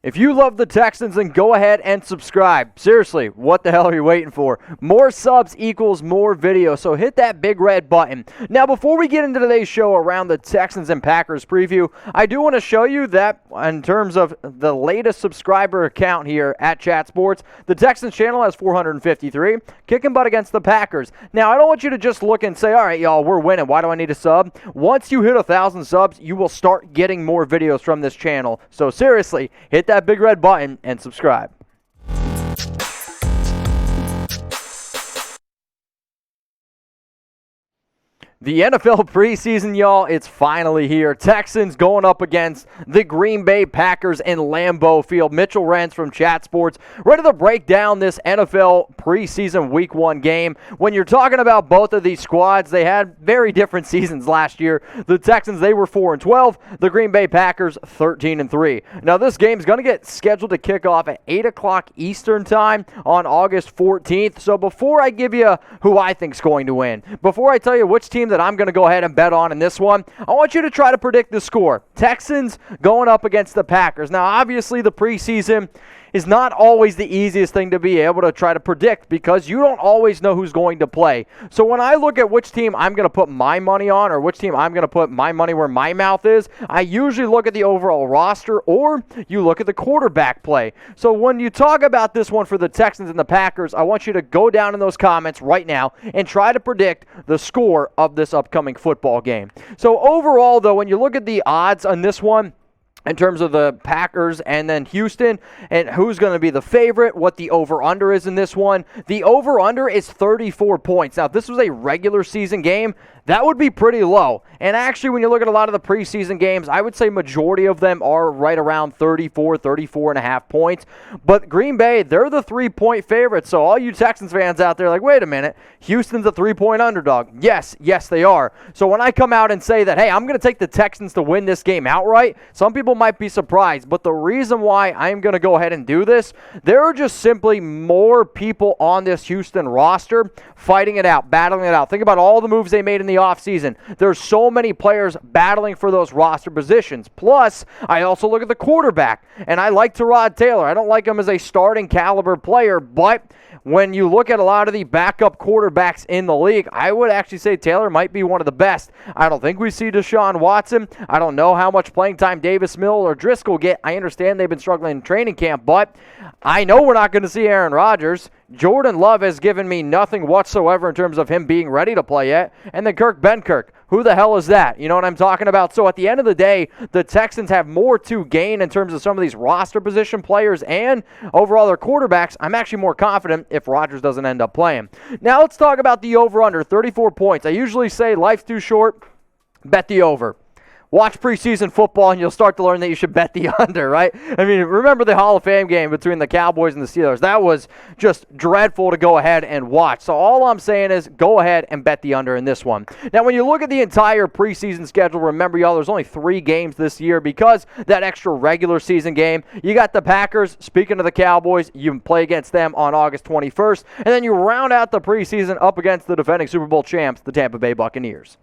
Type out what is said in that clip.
If you love the Texans, then go ahead and subscribe. Seriously, what the hell are you waiting for? More subs equals more videos, so hit that big red button. Now, before we get into today's show around the Texans and Packers preview, I do want to show you that in terms of the latest subscriber count here at Chat Sports, the Texans channel has 453, kicking butt against the Packers. Now, I don't want you to just look and say, all right, y'all, we're winning. Why do I need a sub? Once you hit 1,000 subs, you will start getting more videos from this channel. So seriously, hit that big red button and subscribe. The NFL preseason, y'all, it's finally here. Texans going up against the Green Bay Packers in Lambeau Field. Mitchell Renz from Chat Sports, ready to break down this NFL preseason Week 1 game. When you're talking about both of these squads, they had very different seasons last year. The Texans, they were 4-12. The Green Bay Packers, 13-3. Now, this game is going to get scheduled to kick off at 8 o'clock Eastern time on August 14th. So before I give you who I think is going to win, before I tell you which team that I'm going to go ahead and bet on in this one, I want you to try to predict the score. Texans going up against the Packers. Now, obviously, the preseason is not always the easiest thing to be able to try to predict because you don't always know who's going to play. So when I look at which team I'm going to put my money on or which team I'm going to put my money where my mouth is, I usually look at the overall roster or you look at the quarterback play. So when you talk about this one for the Texans and the Packers, I want you to go down in those comments right now and try to predict the score of this upcoming football game. So overall, though, when you look at the odds on this one, in terms of the Packers and then Houston and who's going to be the favorite, what the over-under is in this one. The over-under is 34 points. Now, if this was a regular season game, that would be pretty low. And actually, when you look at a lot of the preseason games, I would say majority of them are right around 34 and a half points. But Green Bay, they're the 3-point favorites. So all you Texans fans out there like, wait a minute, Houston's a 3-point underdog. Yes, they are. So when I come out and say that, hey, I'm going to take the Texans to win this game outright, some people might be surprised. But the reason why I'm going to go ahead and do this, there are just simply more people on this Houston roster fighting it out, battling it out. Think about all the moves they made in the offseason. There's so many players battling for those roster positions. Plus, I also look at the quarterback, and I like Tyrod Taylor. I don't like him as a starting caliber player, but when you look at a lot of the backup quarterbacks in the league, I would actually say Taylor might be one of the best. I don't think we see Deshaun Watson. I don't know how much playing time Davis, Mills, or Driskel get. I understand they've been struggling in training camp, but I know we're not going to see Aaron Rodgers. Jordan Love has given me nothing whatsoever in terms of him being ready to play yet. And then Kirk Benkirk. Who the hell is that? You know what I'm talking about? So at the end of the day, the Texans have more to gain in terms of some of these roster position players and overall their quarterbacks. I'm actually more confident if Rodgers doesn't end up playing. Now let's talk about the over-under, 34 points. I usually say life's too short, bet the over. Watch preseason football and you'll start to learn that you should bet the under, right? I mean, remember the Hall of Fame game between the Cowboys and the Steelers. That was just dreadful to go ahead and watch. So all I'm saying is go ahead and bet the under in this one. Now, when you look at the entire preseason schedule, remember, y'all, there's only 3 games this year because that extra regular season game. You got the Packers. Speaking of the Cowboys, you play against them on August 21st. And then you round out the preseason up against the defending Super Bowl champs, the Tampa Bay Buccaneers.